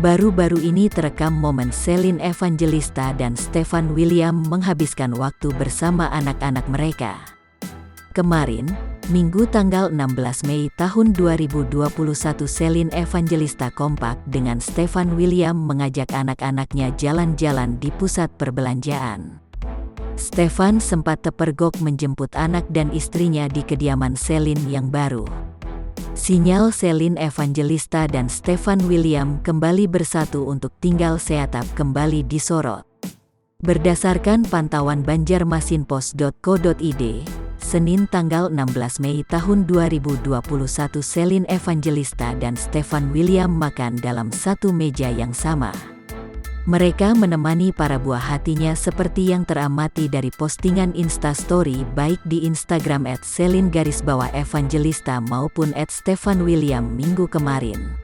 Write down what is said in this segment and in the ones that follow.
Baru-baru ini terekam momen Celine Evangelista dan Stefan William menghabiskan waktu bersama anak-anak mereka. Kemarin, Minggu tanggal 16 Mei tahun 2021, Celine Evangelista kompak dengan Stefan William mengajak anak-anaknya jalan-jalan di pusat perbelanjaan. Stefan sempat terpergok menjemput anak dan istrinya di kediaman Celine yang baru. Sinyal Celine Evangelista dan Stefan William kembali bersatu untuk tinggal seatap kembali disorot. Berdasarkan pantauan banjarmasinpost.co.id, Senin tanggal 16 Mei tahun 2021, Celine Evangelista dan Stefan William makan dalam satu meja yang sama. Mereka menemani para buah hatinya seperti yang teramati dari postingan Instastory baik di Instagram @celine_evangelista maupun @Stefan William minggu kemarin.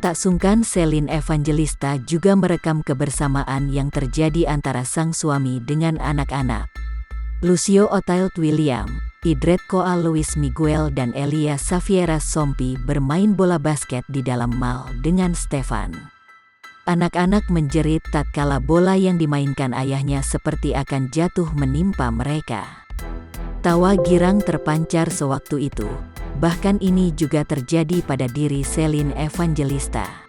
Tak sungkan Celine Evangelista juga merekam kebersamaan yang terjadi antara sang suami dengan anak-anak. Lucio Otile William, Idret Koa Luis Miguel dan Elia Xaviera Sompi bermain bola basket di dalam mall dengan Stefan. Anak-anak menjerit tatkala bola yang dimainkan ayahnya seperti akan jatuh menimpa mereka. Tawa girang terpancar sewaktu itu. Bahkan ini juga terjadi pada diri Celine Evangelista.